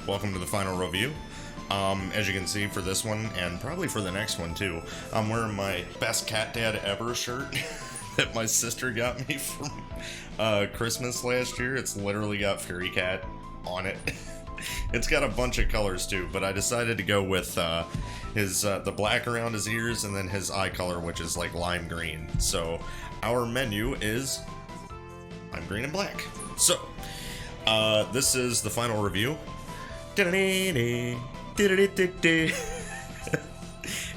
welcome to the final review. As you can see for this one, and probably for the next one too, I'm wearing my best cat dad ever shirt that my sister got me from Christmas last year. It's literally got Fury Cat on it. It's got a bunch of colors too, but I decided to go with the black around his ears and then his eye color, which is like lime green. So our menu is lime green and black. So this is the final review.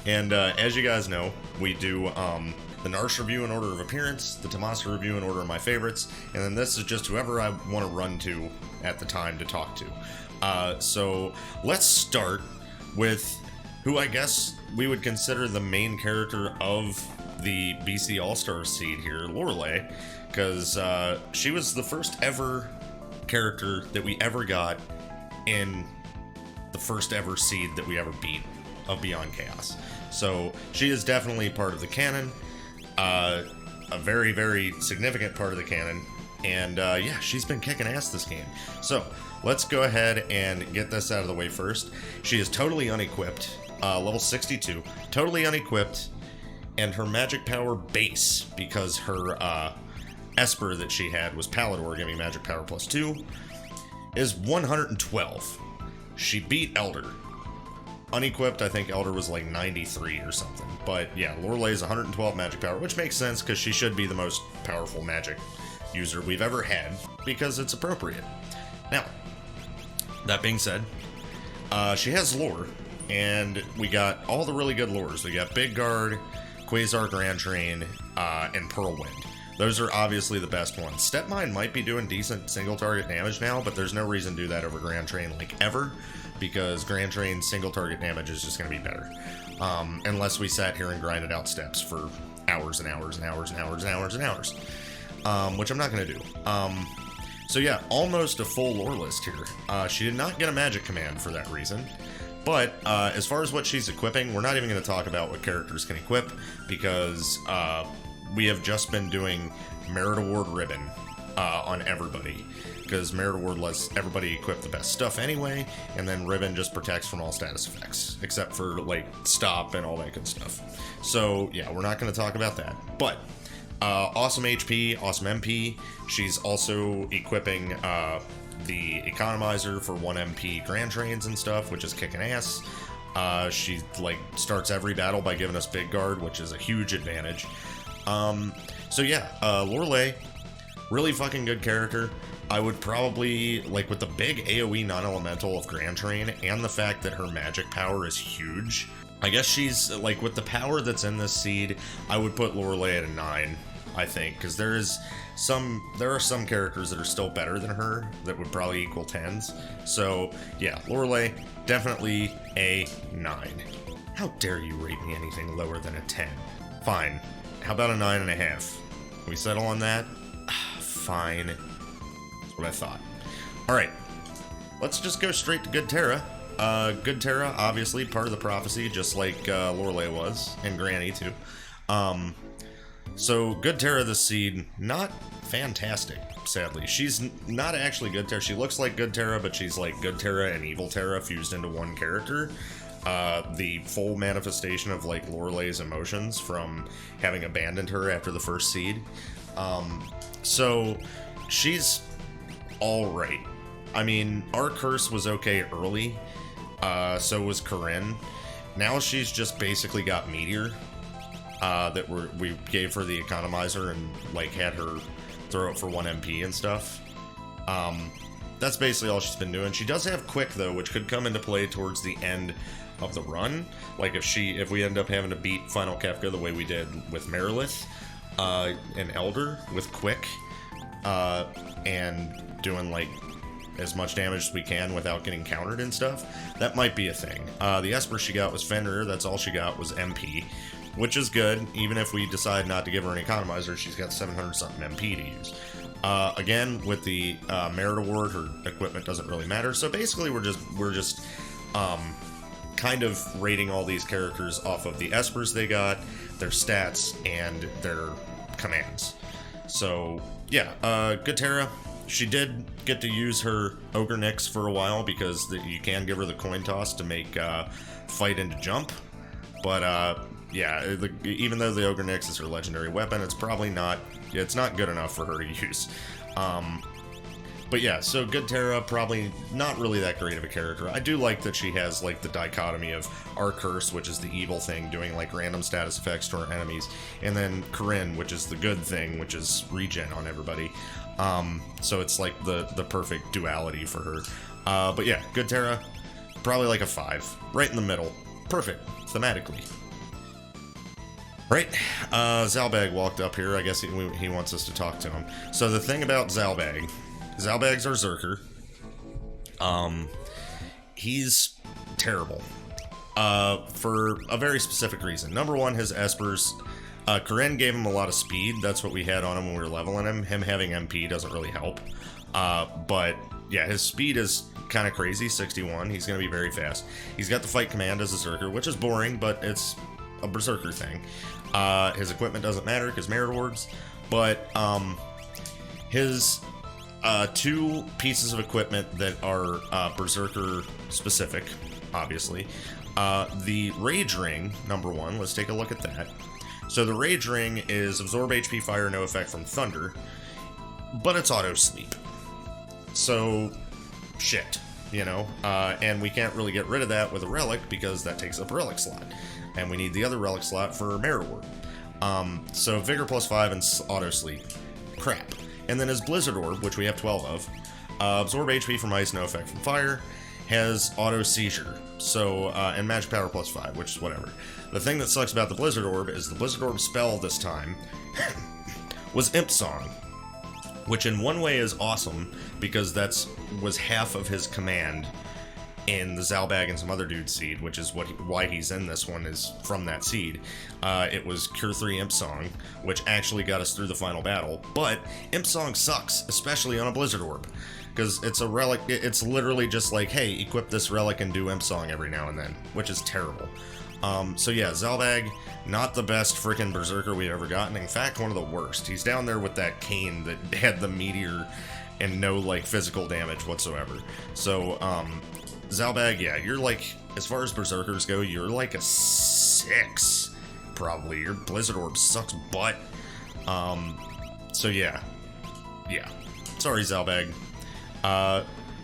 And as you guys know, we do the Narsh review in order of appearance, the Tomasa review in order of my favorites, and then this is just whoever I want to run to at the time to talk to. So let's start with who I guess we would consider the main character of the BC Allstars seed here, Lorelei, because she was the first ever character that we ever got in the first ever seed that we ever beat of Beyond Chaos. So she is definitely part of the canon, a very, very significant part of the canon, and yeah, she's been kicking ass this game. So let's go ahead and get this out of the way first. She is totally unequipped, level 62, totally unequipped, and her magic power base, because her Esper that she had was Palador, giving magic power +2, is 112. She beat Elder. Unequipped, I think Elder was like 93 or something. But yeah, Lorelei is 112 magic power, which makes sense because she should be the most powerful magic user we've ever had, because it's appropriate. Now, that being said, she has lore, and we got all the really good lores. We got Big Guard, Quasar Grand Train, and Pearlwind. Those are obviously the best ones. Stepmine might be doing decent single target damage now, but there's no reason to do that over Grand Train like ever, because Grand Train single target damage is just going to be better. Unless we sat here and grinded out steps for hours and hours and hours and hours and hours and hours. Which I'm not going to do. So yeah, almost a full lore list here. She did not get a magic command for that reason. But as far as what she's equipping, we're not even going to talk about what characters can equip, because we have just been doing Merit Award Ribbon on everybody, because Merit Award lets everybody equip the best stuff anyway, and then Ribbon just protects from all status effects, except for like stop and all that good stuff. So yeah, we're not going to talk about that. But awesome HP, awesome MP. She's also equipping the Economizer for 1 MP Grand Trains and stuff, which is kicking ass. She like starts every battle by giving us Big Guard, which is a huge advantage. So yeah, Lorelei, really fucking good character. I would probably, like, with the big AoE non-elemental of Grand Train and the fact that her magic power is huge, I guess she's, like, with the power that's in this seed, I would put Lorelei at a 9, I think, because there are some characters that are still better than her that would probably equal 10s. So yeah, Lorelei, definitely a 9. How dare you rate me anything lower than a 10? Fine. How about a 9.5? Can we settle on that? Fine. That's what I thought. Alright. Let's just go straight to Good Terra. Good Terra, obviously, part of the prophecy, just like Lorelei was, and Granny, too. So, Good Terra, the seed, not fantastic, sadly. She's not actually Good Terra. She looks like Good Terra, but she's like Good Terra and Evil Terra fused into one character. The full manifestation of like Lorelei's emotions from having abandoned her after the first seed. So she's alright. I mean, our curse was okay early, so was Corinne. Now she's just basically got Meteor, that we gave her the Economizer and like had her throw it for 1 MP and stuff. That's basically all she's been doing. She does have Quick though, which could come into play towards the end of the run. Like if we end up having to beat Final Kefka the way we did with Merilith and Elder with Quick, and doing like as much damage as we can without getting countered and stuff, that might be a thing. The Esper she got was Fenrir. That's all she got was MP, which is good. Even if we decide not to give her an Economizer, she's got 700 something MP to use. Again, with the Merit Award, her equipment doesn't really matter. So basically, we're just kind of rating all these characters off of the Espers they got, their stats, and their commands. So yeah, Good Terra, She did get to use her Ogre Nyx for a while because you can give her the coin toss to make fight into jump. But yeah, even though the Ogre Nyx is her legendary weapon, it's probably not. It's not good enough for her to use. But yeah, so good Terra, probably not really that great of a character. I do like that she has like the dichotomy of our curse, which is the evil thing, doing like random status effects to our enemies, and then Corinne, which is the good thing, which is regen on everybody. So it's like the perfect duality for her. But yeah, good Terra, probably like a 5, right in the middle, perfect thematically. Right, Zalbag walked up here. I guess he wants us to talk to him. So the thing about Zalbag's our Zerker. He's terrible. For a very specific reason. Number one, his Espers. Corinne gave him a lot of speed. That's what we had on him when we were leveling him. Him having MP doesn't really help. But yeah, his speed is kind of crazy, 61. He's going to be very fast. He's got the fight command as a Zerker, which is boring, but it's a Berserker thing. His equipment doesn't matter because merit awards. But his 2 pieces of equipment that are Berserker specific, obviously. The Rage Ring, number 1, let's take a look at that. So the Rage Ring is absorb HP fire, no effect from thunder, but it's auto sleep. So, shit, you know? And we can't really get rid of that with a relic because that takes up a relic slot. And we need the other relic slot for merit award. So Vigor +5 and auto sleep. Crap. And then his Blizzard Orb, which we have 12 of, absorb HP from ice, no effect from fire, has auto seizure, so, and magic power +5, which is whatever. The thing that sucks about the Blizzard Orb is the Blizzard Orb spell this time was Imp Song, which in one way is awesome, because was half of his command in the Zalbag and some other dude seed, which is why he's in this one, is from that seed. It was Cure 3 Imp Song, which actually got us through the final battle, but Imp Song sucks, especially on a Blizzard Orb, because it's a relic. It's literally just like, hey, equip this relic and do Imp Song every now and then, which is terrible. So yeah, Zalbag, not the best freaking Berserker we've ever gotten. In fact, one of the worst. He's down there with that cane that had the meteor and no, like, physical damage whatsoever. So, Zalbag, yeah, you're like, as far as Berserkers go, you're like a 6, probably. Your Blizzard Orb sucks butt. So yeah. Yeah. Sorry, Zalbag.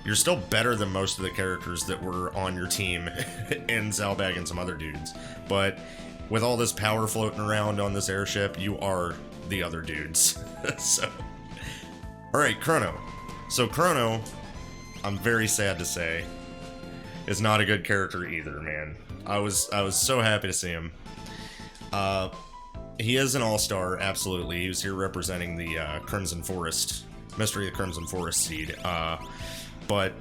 You're still better than most of the characters that were on your team in Zalbag and some other dudes. But with all this power floating around on this airship, you are the other dudes. So, alright, Chrono. So Chrono, I'm very sad to say, is not a good character either, man. I was so happy to see him. He is an all-star, absolutely. He was here representing the Crimson Forest, Mystery of the Crimson Forest seed. But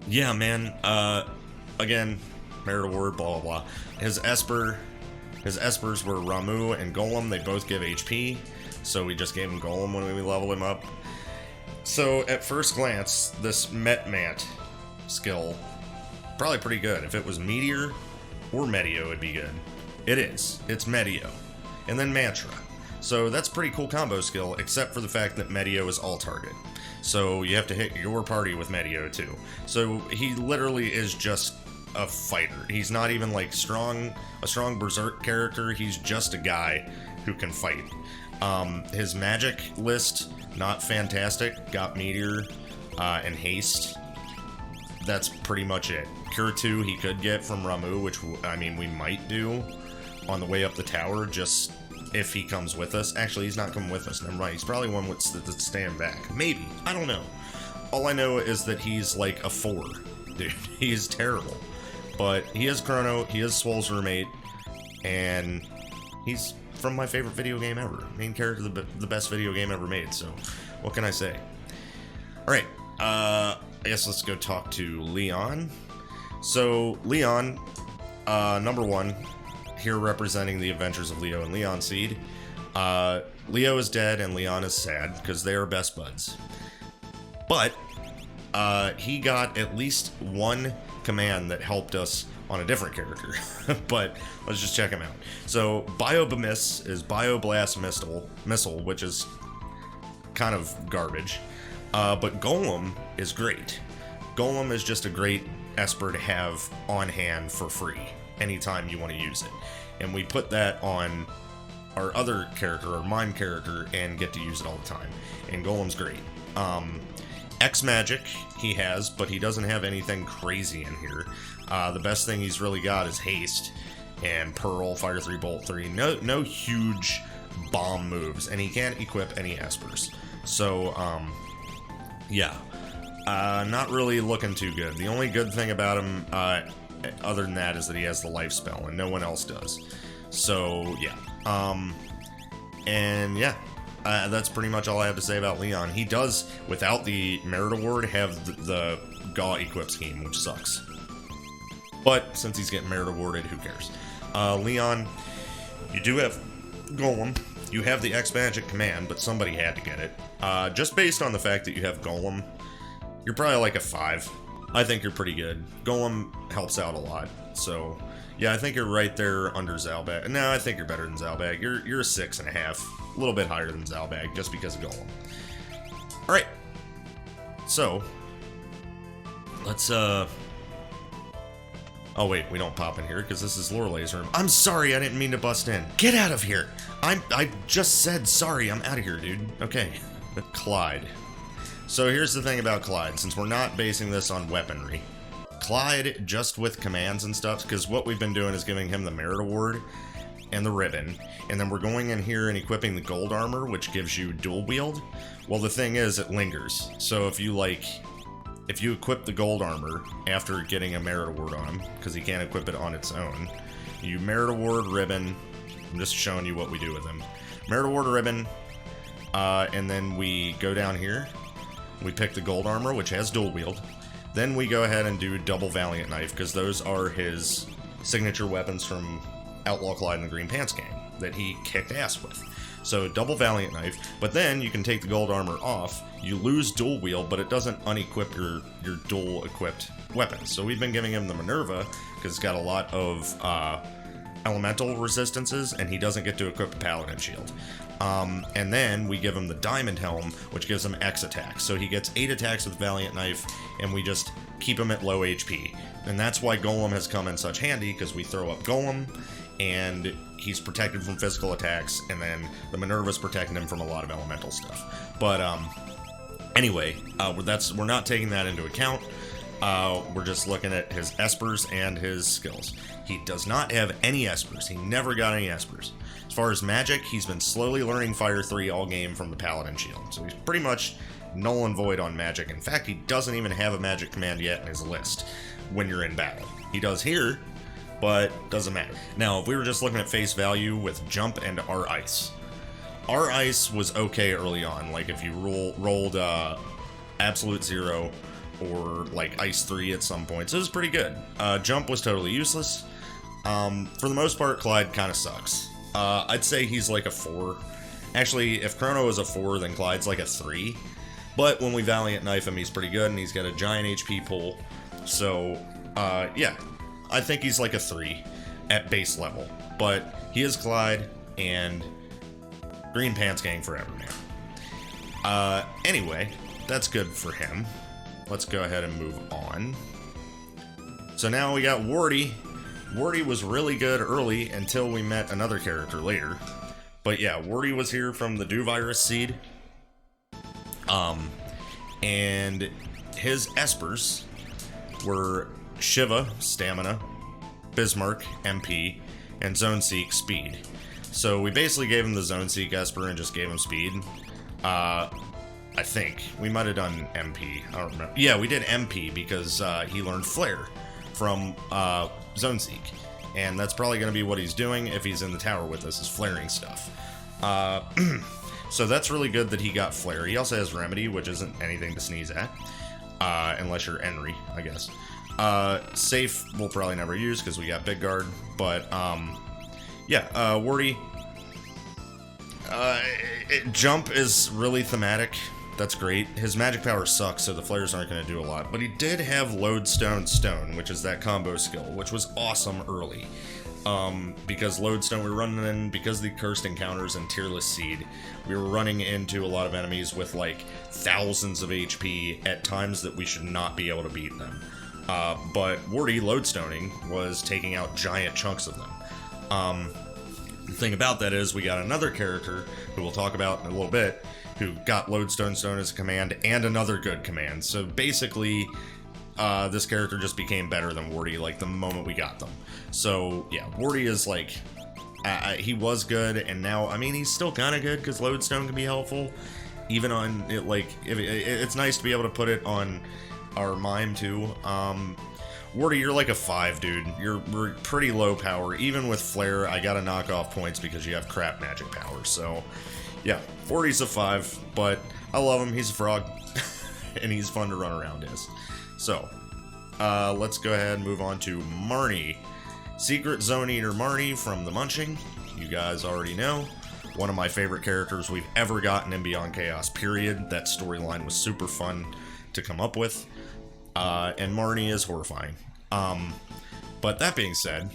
yeah, man. Again, merit award, blah blah blah. His Espers were Ramu and Golem. They both give HP, so we just gave him Golem when we leveled him up. So at first glance, this Met skill, probably pretty good. If it was Meteor or Meteo, it'd be good. It is. It's Meteo. And then Mantra. So that's a pretty cool combo skill, except for the fact that Meteo is all target. So you have to hit your party with Meteo too. So he literally is just a fighter. He's not even like a strong berserk character. He's just a guy who can fight. His magic list, not fantastic. Got Meteor and Haste. That's pretty much it. Cure 2 he could get from Ramu, which, I mean, we might do on the way up the tower, just if he comes with us. Actually, he's not coming with us, never mind. He's probably one that's staying back. Maybe. I don't know. All I know is that he's like a 4. Dude, he's terrible. But he is Chrono, he is Swole's roommate, and he's from my favorite video game ever. Main character of the best video game ever made, so what can I say? Alright, I guess let's go talk to Leon. So, Leon, number 1, here representing the adventures of Leo and Leon Seed. Leo is dead and Leon is sad, because they are best buds. But, he got at least one command that helped us on a different character. But, let's just check him out. So, Bioblast is Bioblast Missile, which is kind of garbage. But Golem is great. Golem is just a great Esper to have on hand for free anytime you want to use it. And we put that on our other character, our mime character, and get to use it all the time. And Golem's great. X magic he has, but he doesn't have anything crazy in here. The best thing he's really got is haste and Pearl, Fire 3, Bolt 3. No huge bomb moves, and he can't equip any Espers. So, yeah. Not really looking too good. The only good thing about him, other than that, is that he has the life spell, and no one else does. So, yeah. And yeah, that's pretty much all I have to say about Leon. He does, without the Merit Award, have the Gaw equip scheme, which sucks. But since he's getting Merit Awarded, who cares? Leon, you do have Golem. You have the X Magic command, but somebody had to get it. Just based on the fact that you have Golem, you're probably like a 5. I think you're pretty good. Golem helps out a lot, so yeah, I think you're right there under Zalbag. No, I think you're better than Zalbag. You're a 6.5, a little bit higher than Zalbag, just because of Golem. All right, so let's oh wait, we don't pop in here because this is Lorelei's room. I'm sorry, I didn't mean to bust in. Get out of here. I just said sorry. I'm out of here, dude. Okay. Clyde. So here's the thing about Clyde, since we're not basing this on weaponry. Clyde, just with commands and stuff, because what we've been doing is giving him the Merit Award and the ribbon, and then we're going in here and equipping the gold armor, which gives you dual wield. Well, the thing is, it lingers. So if you equip the gold armor after getting a Merit Award on him, because he can't equip it on its own, you Merit Award ribbon. I'm just showing you what we do with him. Merit Award ribbon, and then we go down here. We pick the gold armor, which has dual wield. Then we go ahead and do double Valiant Knife, because those are his signature weapons from Outlaw Clyde and the Green Pants Gang that he kicked ass with. So double Valiant Knife, but then you can take the gold armor off. You lose dual wield, but it doesn't unequip your dual equipped weapons. So we've been giving him the Minerva because it's got a lot of elemental resistances, and he doesn't get to equip a Paladin shield. And then we give him the Diamond Helm, which gives him X attacks. So he gets 8 attacks with Valiant Knife, and we just keep him at low HP. And that's why Golem has come in such handy, because we throw up Golem, and he's protected from physical attacks, and then the Minerva's protecting him from a lot of elemental stuff. But anyway, we're not taking that into account. We're just looking at his Espers and his skills. He does not have any Espers. He never got any Espers. As far as magic, he's been slowly learning Fire 3 all game from the Paladin shield. So he's pretty much null and void on magic. In fact, he doesn't even have a magic command yet in his list when you're in battle. He does here, but doesn't matter. Now, if we were just looking at face value with Jump and our Ice was okay early on. Like if you rolled Absolute 0 or like Ice 3 at some points, it was pretty good. Jump was totally useless. For the most part, Clyde kind of sucks. I'd say he's like a 4. Actually, if Chrono is a 4, then Clyde's like a 3. But when we Valiant Knife him, he's pretty good, and he's got a giant HP pool. So, yeah, I think he's like a 3 at base level. But he is Clyde, and Green Pants Gang forever now. Anyway, that's good for him. Let's go ahead and move on. So now we got Wardy. Wardy was really good early until we met another character later. But yeah, Wardy was here from the Dew Virus Seed. And his Espers were Shiva, Stamina, Bismarck, MP, and Zone Seek, Speed. So we basically gave him the Zone Seek Esper and just gave him Speed. I think. We might have done MP. I don't remember. Yeah, we did MP because he learned Flare from Zone Seek. And that's probably going to be what he's doing if he's in the tower with us, is flaring stuff. So that's really good that he got Flare. He also has Remedy, which isn't anything to sneeze at. Unless you're Henry, I guess. Safe we'll probably never use because we got Big Guard. But, yeah, Wardy. Jump is really thematic. That's great. His magic power sucks, so the flares aren't going to do a lot. But he did have Lodestone Stone, which is that combo skill, which was awesome early. because Lodestone, we were running in, because of the cursed encounters and Tearless Seed, we were running into a lot of enemies with like thousands of HP at times that we should not be able to beat them. But Wardy Lodestoning was taking out giant chunks of them. The thing about that is we got another character, who we'll talk about in a little bit, who got Lodestone Stone as a command and another good command. So basically, this character just became better than Wardy, like, the moment we got them. So, yeah, Wardy is, like, he was good, and now, I mean, he's still kind of good, because Lodestone can be helpful, even on, it, like, it's nice to be able to put it on our Mime, too. Wardy, you're like a 5, dude. You're pretty low power. Even with Flare, I gotta knock off points because you have crap magic power, so... Yeah, Wardy's a 5, but I love him. He's a frog, and he's fun to run around as. So, let's go ahead and move on to Marnie. Secret Zone Eater Marnie from the Munching. You guys already know. One of my favorite characters we've ever gotten in Beyond Chaos, period. That storyline was super fun to come up with. And Marnie is horrifying. But that being said,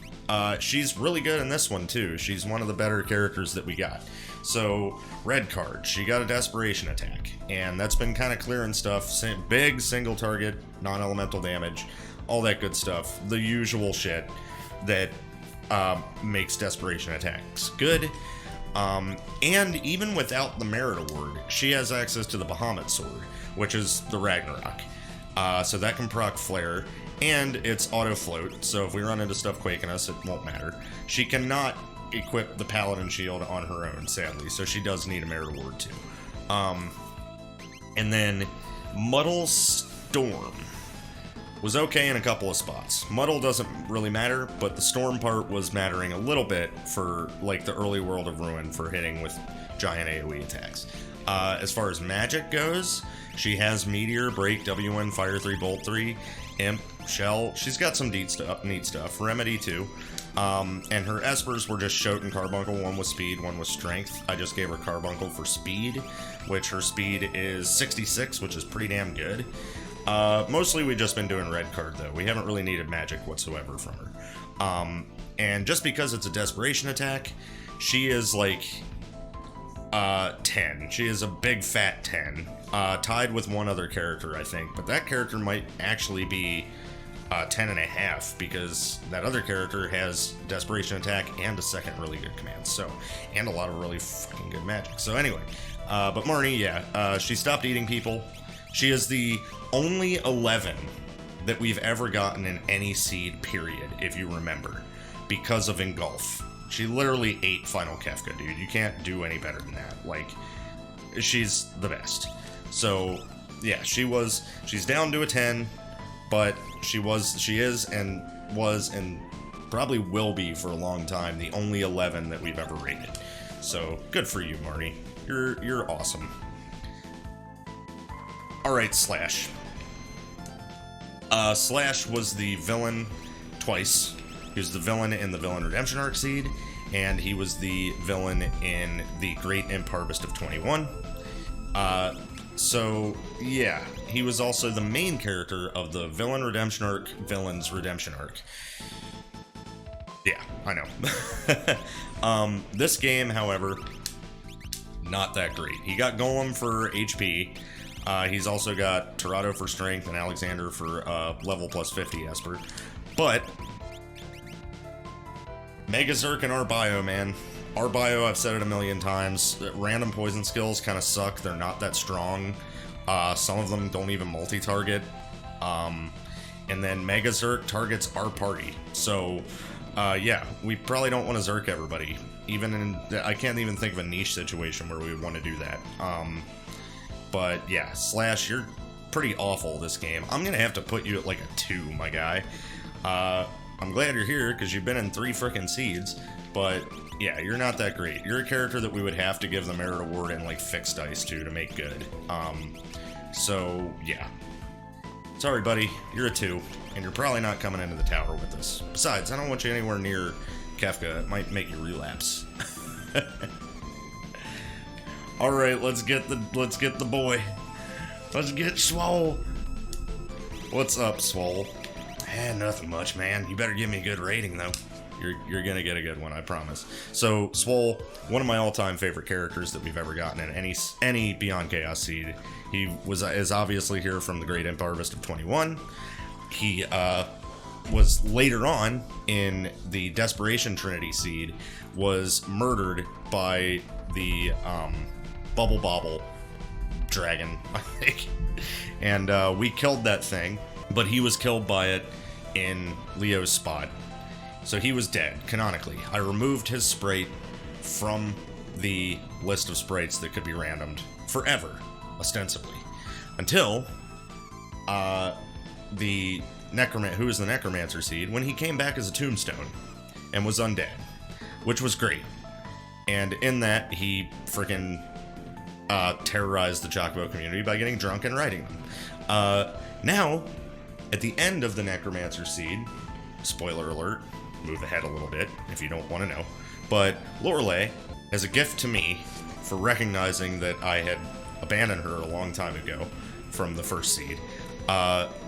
she's really good in this one, too. She's one of the better characters that we got. So, red card, she got a Desperation attack, and that's been kind of clearing stuff. Big single target, non-elemental damage, all that good stuff. The usual shit that makes Desperation attacks good. And even without the Merit Award, she has access to the Bahamut Sword, which is the Ragnarok. So that can proc Flare, and it's auto float, so if we run into stuff quaking us, it won't matter. She cannot equip the Paladin Shield on her own, sadly, so she does need a Merit Award too. And then Muddle Storm was okay in a couple of spots. Muddle doesn't really matter, but the Storm part was mattering a little bit for like the early World of Ruin for hitting with giant AoE attacks. As far as magic goes, she has Meteor, Break, WN, Fire 3, Bolt 3, Imp, Shell. She's got some neat stuff. Remedy too. And her Espers were just Shoat and Carbuncle. One was Speed, one was Strength. I just gave her Carbuncle for Speed, which her Speed is 66, which is pretty damn good. Mostly we've just been doing red card, though. We haven't really needed magic whatsoever from her. And just because it's a Desperation attack, she is like 10. She is a big fat 10. Tied with one other character, I think. But that character might actually be 10.5, because that other character has Desperation attack and a second really good command, so, and a lot of really fucking good magic. So anyway, but Marnie, yeah, she stopped eating people. She is the only 11 that we've ever gotten in any seed, period, if you remember, because of Engulf. She literally ate Final Kefka, dude. You can't do any better than that. Like, she's the best. So, yeah, she's down to a 10, but she is and was and probably will be for a long time the only 11 that we've ever rated. So, good for you, Marnie. You're awesome. Alright, Slash. Slash was the villain twice. He was the villain in the Villain Redemption Arc Seed, and he was the villain in the Great Imp Harvest of 21. So, yeah, he was also the main character of the Villain Redemption Arc, Villain's Redemption Arc. Yeah, I know. This game, however, not that great. He got Golem for HP. He's also got Torado for Strength and Alexander for level plus 50 Esper. But Mega Zerk and our bio, man. Our bio, I've said it a million times. Random poison skills kind of suck. They're not that strong. Some of them don't even multi-target. And then Mega Zerk targets our party. So, yeah, we probably don't want to Zerk everybody. Even in, I can't even think of a niche situation where we would want to do that. But yeah, Slash, you're pretty awful this game. I'm gonna have to put you at like a 2, my guy. I'm glad you're here because you've been in 3 frickin' seeds, but yeah, you're not that great. You're a character that we would have to give the Merit Award and like fixed dice to make good. So yeah. Sorry, buddy, you're a 2, and you're probably not coming into the tower with us. Besides, I don't want you anywhere near Kefka. It might make you relapse. All right, let's get the boy. Let's get Swole. What's up, Swole? Nothing much, man. You better give me a good rating, though. You're gonna get a good one, I promise. So Swole, one of my all-time favorite characters that we've ever gotten in any Beyond Chaos seed. He is obviously here from the Great Imp Harvest of 21. He was later on in the Desperation Trinity seed, was murdered by the Bubble Bobble dragon, I think. And we killed that thing, but he was killed by it in Leo's spot. So he was dead, canonically. I removed his sprite from the list of sprites that could be randomed forever, ostensibly. Until the Necromancer, who is the Necromancer seed, when he came back as a tombstone and was undead, which was great. And in that, he freaking terrorized the Chocobo community by getting drunk and riding them. Now, at the end of the Necromancer seed, spoiler alert, move ahead a little bit if you don't want to know, but Lorelei, as a gift to me for recognizing that I had abandoned her a long time ago from the first seed,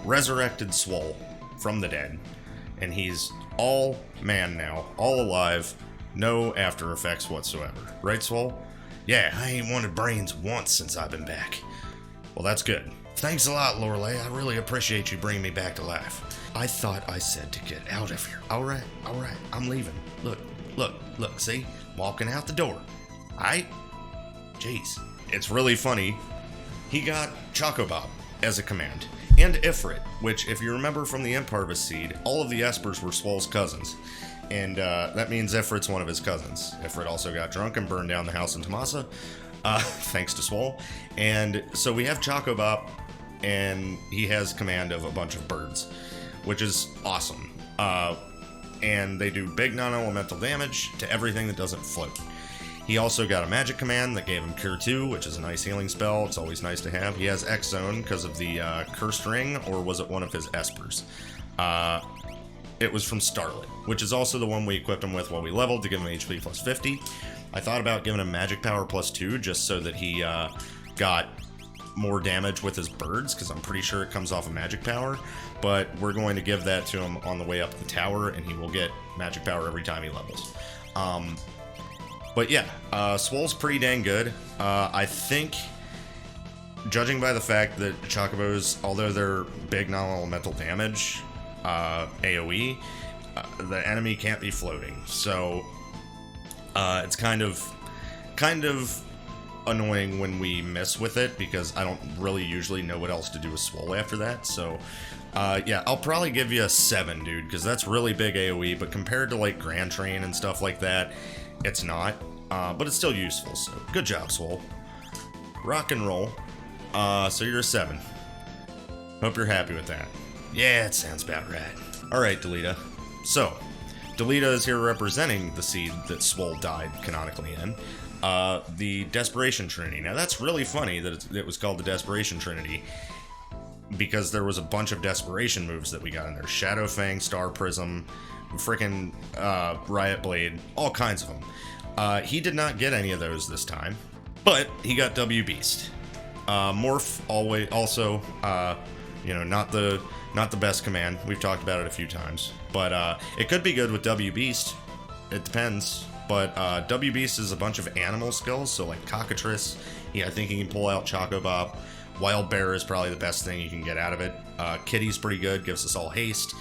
resurrected Swole from the dead, and he's all man now, all alive, no after effects whatsoever. Right, Swole? Yeah, I ain't wanted brains once since I've been back. Well, that's good. Thanks a lot, Lorelei. I really appreciate you bringing me back to life. I thought I said to get out of here. All right, I'm leaving. Look, see? Walking out the door. Aight? Jeez. It's really funny. He got Chocobob as a command, and Ifrit, which, if you remember from the Imp Harvest seed, all of the Espers were Swole's cousins. And that means Ifrit's one of his cousins. Ifrit also got drunk and burned down the house in Tomasa, thanks to Swole. And so we have Chocobob, and he has command of a bunch of birds, which is awesome. And they do big non-elemental damage to everything that doesn't float. He also got a magic command that gave him Cure 2, which is a nice healing spell. It's always nice to have. He has X-Zone because of the Cursed Ring, or was it one of his Espers? It was from Starlit, which is also the one we equipped him with while we leveled to give him HP plus 50. I thought about giving him Magic Power plus 2 just so that he got more damage with his birds, because I'm pretty sure it comes off of Magic Power, but we're going to give that to him on the way up the tower, and he will get Magic Power every time he levels. But yeah, Swole's pretty dang good. I think, judging by the fact that Chocobos, although they're big non-elemental damage, AoE, the enemy can't be floating, so it's kind of annoying when we miss with it, because I don't really usually know what else to do with Swole after that. So yeah, I'll probably give you a 7, dude, because that's really big AoE, but compared to like Grand Train and stuff like that, it's not, but it's still useful. So good job, Swole. Rock and roll. So you're a 7. Hope you're happy with that. Yeah, it sounds about right. Alright, Delita. So, Delita is here representing the seed that Swole died canonically in. The Desperation Trinity. Now, that's really funny that it was called the Desperation Trinity, because there was a bunch of Desperation moves that we got in there. Shadow Fang, Star Prism, frickin' Riot Blade, all kinds of them. He did not get any of those this time, but he got W Beast. Morph, also, you know, not the best command. We've talked about it a few times, but it could be good with W Beast. It depends. But W Beast is a bunch of animal skills, so like Cockatrice, I think he can pull out Chocobob. Wild Bear is probably the best thing you can get out of it. Kitty's pretty good, gives us all haste.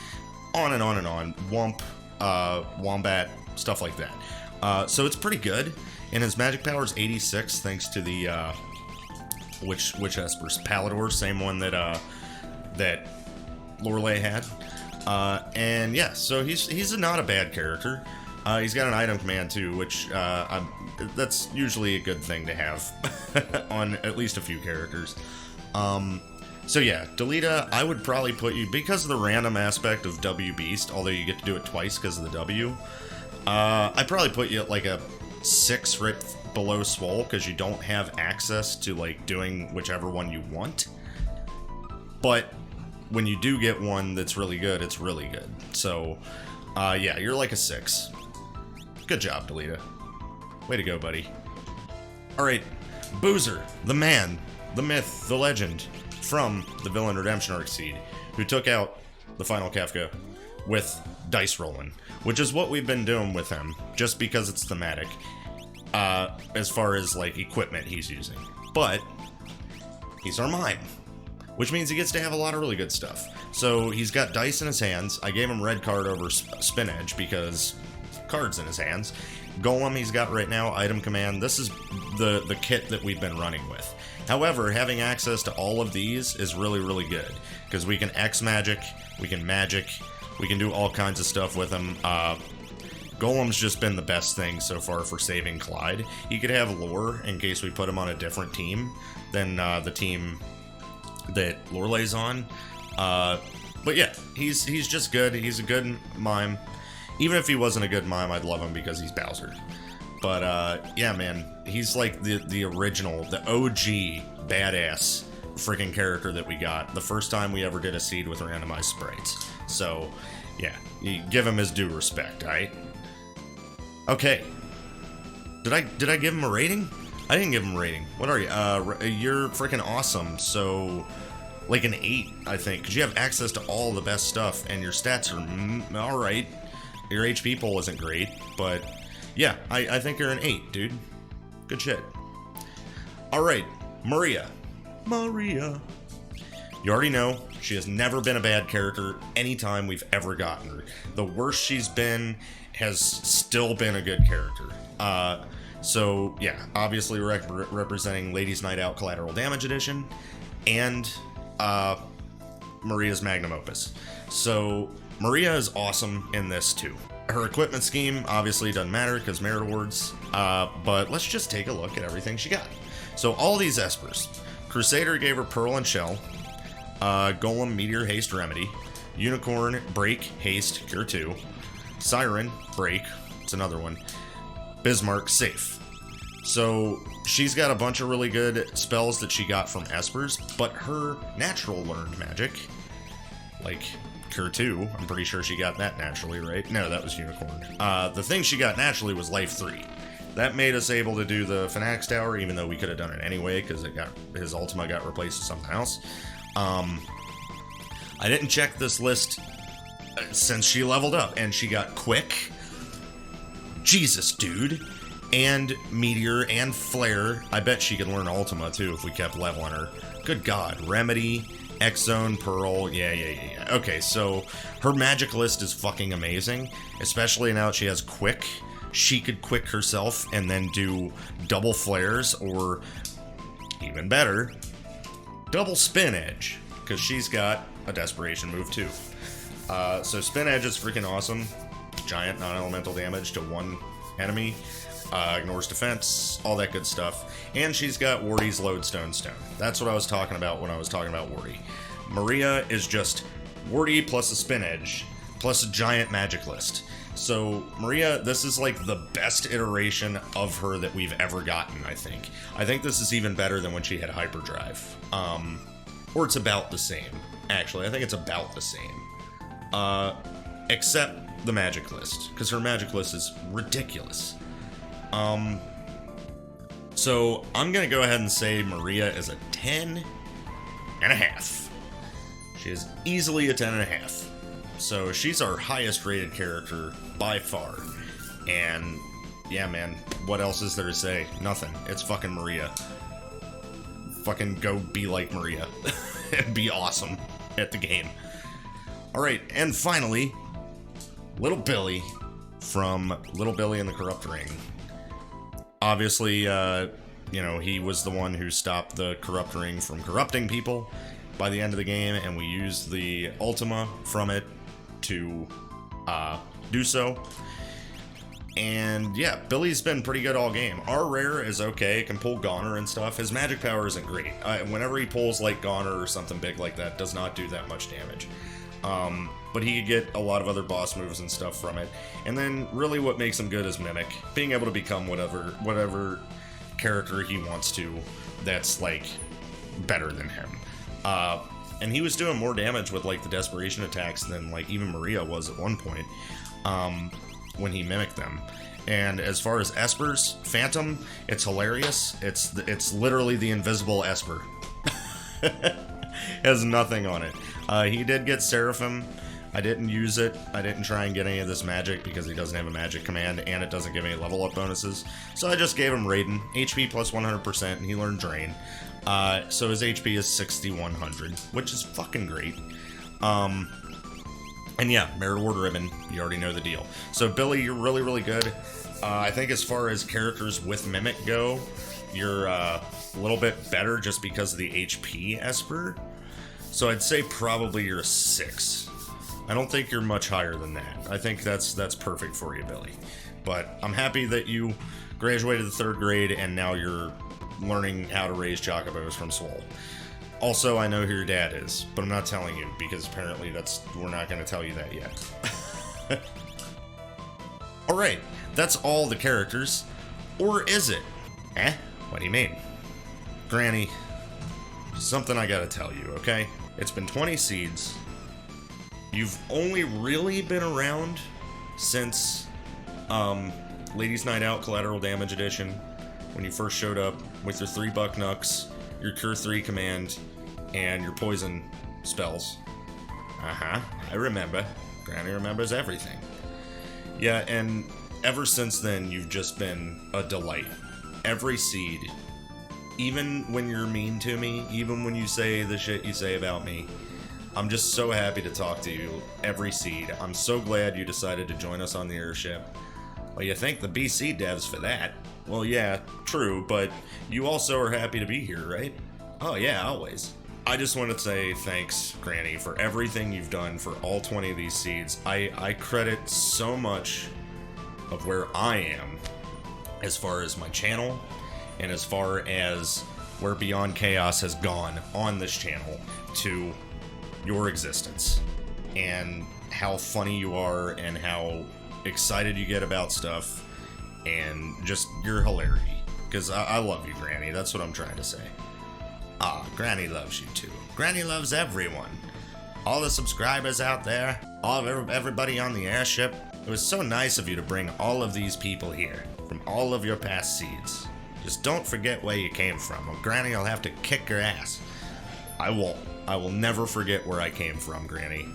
On and on and on. Wump, Wombat, stuff like that. So it's pretty good, and his magic power is 86 thanks to the which Esper's Palador, same one that that Lorelei had. And yeah, so he's not a bad character. He's got an item command too, which that's usually a good thing to have on at least a few characters. So yeah, Delita, I would probably put you, because of the random aspect of W Beast, although you get to do it twice because of the W, I'd probably put you at like a 6 right below Swole, because you don't have access to like doing whichever one you want. But when you do get one that's really good, it's really good. So yeah, you're like a 6. Good job, Delita. Way to go, buddy. Alright, Boozer, the man, the myth, the legend, from the Villain Redemption Arc seed, who took out the final Kefka with dice rolling, which is what we've been doing with him, just because it's thematic, as far as, like, equipment he's using. But he's our mime, which means he gets to have a lot of really good stuff. So he's got dice in his hands. I gave him red card over spin edge because cards in his hands. Golem he's got right now, item command. This is the kit that we've been running with. However, having access to all of these is really, really good, because we can X magic, we can magic, we can do all kinds of stuff with him. Golem's just been the best thing so far for saving Clyde. He could have lore in case we put him on a different team than the team that Lorelai's on. But yeah, he's just good. He's a good mime. Even if he wasn't a good mime, I'd love him because he's Bowser. But yeah, man, he's like the original, the OG badass freaking character that we got the first time we ever did a seed with randomized sprites. So yeah, you give him his due respect, alright? Okay. Did I give him a rating? I didn't give him a rating. What are you? You're freaking awesome. So, like an 8, I think, because you have access to all the best stuff, and your stats are alright. Your HP pool isn't great, but yeah, I think you're an 8, dude. Good shit. Alright, Maria. You already know, she has never been a bad character anytime we've ever gotten her. The worst she's been has still been a good character. So yeah, obviously representing Ladies Night Out Collateral Damage Edition, and Maria's Magnum Opus. So Maria is awesome in this too. Her equipment scheme obviously doesn't matter because merit awards, but let's just take a look at everything she got. So all these espers. Crusader gave her Pearl and Shell, Golem, Meteor, Haste, Remedy, Unicorn, Break, Haste, Cure 2, Siren, Break, it's another one, Bismarck, Safe. So she's got a bunch of really good spells that she got from espers, but her natural learned magic, like Cure 2, I'm pretty sure she got that naturally, right? No, that was Unicorn. The thing she got naturally was Life 3. That made us able to do the Fanatic's Tower, even though we could have done it anyway, because his Ultima got replaced with something else. I didn't check this list since she leveled up, and she got Quick. Jesus, dude. And Meteor and Flare. I bet she could learn Ultima, too, if we kept leveling her. Good God. Remedy, X-Zone, Pearl. Yeah. Okay, so her magic list is fucking amazing, especially now that she has Quick. She could quick herself and then do double flares, or even better, double spin edge, because she's got a desperation move too. So spin edge is freaking awesome. Giant non-elemental damage to one enemy, ignores defense, all that good stuff. And she's got Wardy's Lodestone Stone. That's what I was talking about when I was talking about Wardy. Maria is just Wardy plus a spin edge plus a giant magic list. So Maria, this is like the best iteration of her that we've ever gotten, I think. I think this is even better than when she had Hyperdrive. Or it's about the same, actually. I think it's about the same. Except the magic list, because her magic list is ridiculous. So I'm gonna go ahead and say Maria is a 10.5. She is easily a 10.5. So she's our highest rated character by far. And yeah, man, what else is there to say? Nothing. It's fucking Maria. Fucking go be like Maria. And be awesome at the game. Alright, and finally, Little Billy from Little Billy and the Corrupt Ring. Obviously, you know, he was the one who stopped the Corrupt Ring from corrupting people by the end of the game, and we used the Ultima from it to do so. And yeah, Billy's been pretty good all game. Our rare is okay, can pull Goner and stuff. His magic power isn't great. Whenever he pulls like Goner or something big like that, does not do that much damage. But he could get a lot of other boss moves and stuff from it. And then really what makes him good is Mimic. Being able to become whatever character he wants to that's like better than him. And he was doing more damage with like the desperation attacks than like even Maria was at one point, when he mimicked them. And as far as espers, Phantom, it's hilarious. It's literally the invisible esper. Has nothing on it. He did get Seraphim, I didn't use it. I didn't try and get any of this magic because he doesn't have a magic command and it doesn't give any level up bonuses. So I just gave him Raiden, HP plus 100%, and he learned Drain. So his HP is 6100, which is fucking great. And yeah, Merit Award Ribbon, you already know the deal. So Billy, you're really, really good. I think as far as characters with Mimic go, you're a little bit better just because of the HP Esper. So I'd say probably you're a 6. I don't think you're much higher than that. I think that's perfect for you, Billy. But I'm happy that you graduated the 3rd grade and now you're learning how to raise Chocobos from Swole. Also, I know who your dad is, but I'm not telling you because apparently we're not going to tell you that yet. Alright, that's all the characters. Or is it? Eh? What do you mean? Granny, something I gotta tell you, okay? It's been 20 seeds. You've only really been around since Ladies Night Out Collateral Damage Edition, when you first showed up with your 3 Buck Knucks, your Cure 3 command, and your poison spells. I remember. Granny remembers everything. Yeah, and ever since then, you've just been a delight. Every seed, even when you're mean to me, even when you say the shit you say about me, I'm just so happy to talk to you every seed. I'm so glad you decided to join us on the airship. Well, you thank the BC devs for that. Well, yeah, true, but you also are happy to be here, right? Oh yeah, always. I just want to say thanks, Granny, for everything you've done for all 20 of these seeds. I credit so much of where I am as far as my channel and as far as where Beyond Chaos has gone on this channel to your existence and how funny you are and how excited you get about stuff and just your hilarity. Because I love you, Granny. That's what I'm trying to say. Granny loves you too. Granny loves everyone. All the subscribers out there, all of everybody on the airship. It was so nice of you to bring all of these people here from all of your past seeds. Just don't forget where you came from, or Granny will have to kick your ass. I won't. I will never forget where I came from, Granny.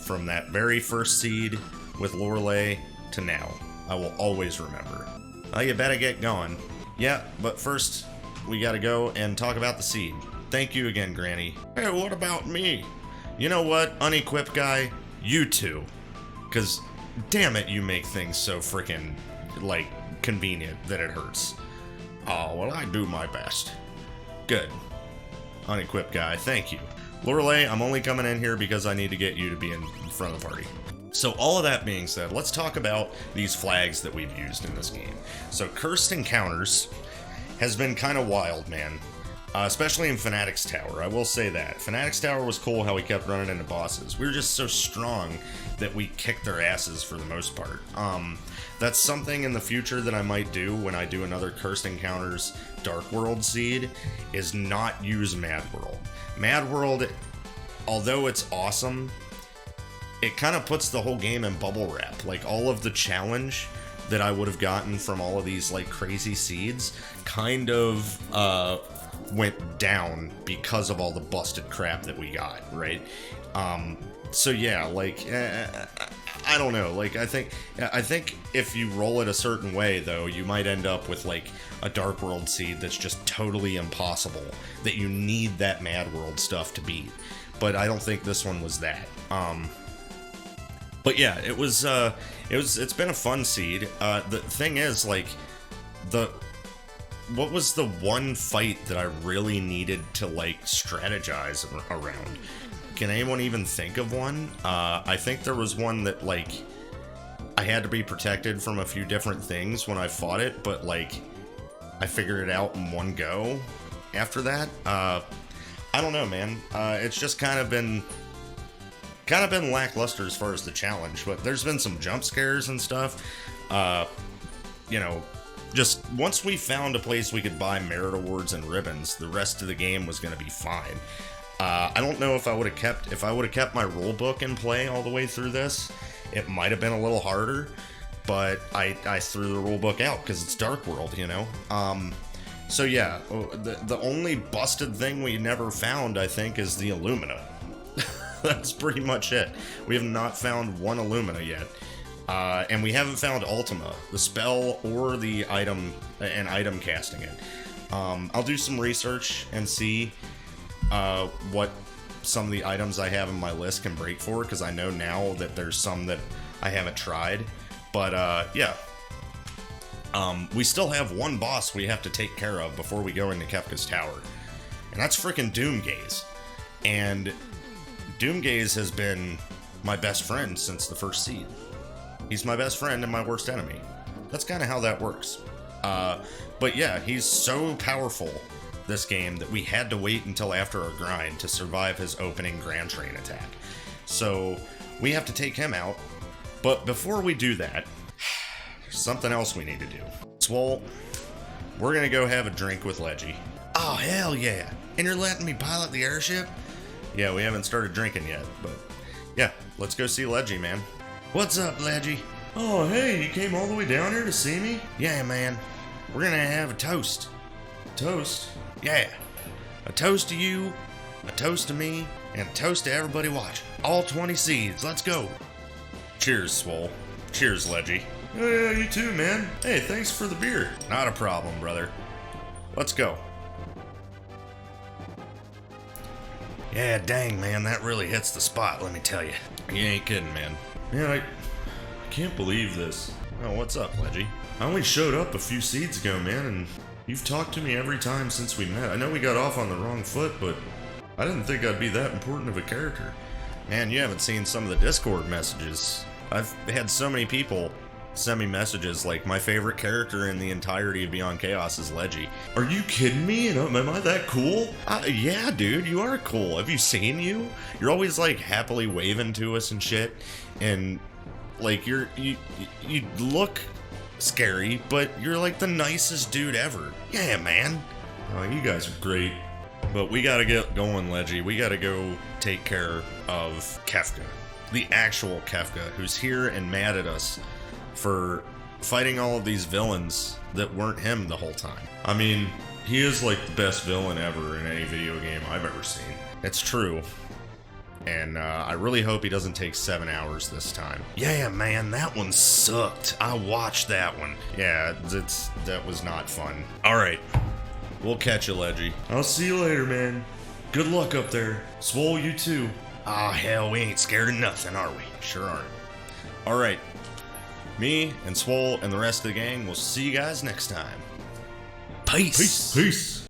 From that very first seed with Lorelei to now. I will always remember. Well, you better get going. Yeah, but first, we gotta go and talk about the seed. Thank you again, Granny. Hey, what about me? You know what, unequipped guy? You too. Because, damn it, you make things so freaking, like, convenient that it hurts. Oh, well, I do my best. Good. Unequipped guy, thank you. Lorelei, I'm only coming in here because I need to get you to be in front of the party. So all of that being said, let's talk about these flags that we've used in this game. So Cursed Encounters has been kind of wild, man. Especially in Fanatic's Tower, I will say that. Fanatic's Tower was cool how we kept running into bosses. We were just so strong that we kicked their asses for the most part. That's something in the future that I might do when I do another Cursed Encounters Dark World seed, is not use Mad World. Mad World, although it's awesome, it kind of puts the whole game in bubble wrap. Like, all of the challenge that I would have gotten from all of these, like, crazy seeds kind of, went down because of all the busted crap that we got, right? So yeah, like, I don't know, like, I think if you roll it a certain way, though, you might end up with, like, a Dark World seed that's just totally impossible, that you need that Mad World stuff to beat. But I don't think this one was that. But yeah, it's been a fun seed. The thing is, like, what was the one fight that I really needed to, like, strategize around? Can anyone even think of one? I think there was one that, like, I had to be protected from a few different things when I fought it, but, like, I figured it out in one go after that. I don't know, man. It's just kind of been lackluster as far as the challenge, but there's been some jump scares and stuff. You know, just once we found a place we could buy merit awards and ribbons, the rest of the game was going to be fine. I don't know if I would have kept my rule book in play all the way through this. It might have been a little harder, but I threw the rule book out because it's Dark World, you know. So yeah, the only busted thing we never found, I think, is the Illumina. That's pretty much it. We have not found one Illumina yet. And we haven't found Ultima, the spell or the item, and item casting it. I'll do some research and see what some of the items I have in my list can break for, because I know now that there's some that I haven't tried. But yeah. We still have one boss we have to take care of before we go into Kefka's Tower. And that's freaking Doomgaze. And Doomgaze has been my best friend since the first seed. He's my best friend and my worst enemy. That's kind of how that works. But yeah, he's so powerful this game that we had to wait until after our grind to survive his opening Grand Train attack. So we have to take him out. But before we do that, there's something else we need to do. Swole, we're gonna go have a drink with Leggy. Oh, hell yeah. And you're letting me pilot the airship? Yeah, we haven't started drinking yet, but yeah, let's go see Leggy, man. What's up, Leggy? Oh, hey, you came all the way down here to see me? Yeah, man. We're gonna have a toast. Toast? Yeah. A toast to you, a toast to me, and a toast to everybody watching. All 20 seeds, let's go. Cheers, Swole. Cheers, Leggy. Yeah, you too, man. Hey, thanks for the beer. Not a problem, brother. Let's go. Yeah, dang, man, that really hits the spot, let me tell you. You ain't kidding, man. Man, I can't believe this. Oh, what's up, Leggy? I only showed up a few seeds ago, man, and you've talked to me every time since we met. I know we got off on the wrong foot, but I didn't think I'd be that important of a character. Man, you haven't seen some of the Discord messages. I've had so many people send me messages like, my favorite character in the entirety of Beyond Chaos is Leggy. Are you kidding me? Am I that cool? Yeah, dude, you are cool. Have you seen you? You're always like happily waving to us and shit, and like you look scary, but you're like the nicest dude ever. Yeah, man. Oh, you guys are great. But we gotta get going, Leggy. We gotta go take care of Kefka. The actual Kefka, who's here and mad at us for fighting all of these villains that weren't him the whole time. I mean, he is like the best villain ever in any video game I've ever seen. It's true. And I really hope he doesn't take 7 hours this time. Yeah, man, that one sucked. I watched that one. Yeah, that was not fun. Alright, we'll catch you, Leggy. I'll see you later, man. Good luck up there. Swole, you too. Ah, hell, we ain't scared of nothing, are we? Sure aren't. Alright. Me and Swole and the rest of the gang will see you guys next time. Peace. Peace. Peace.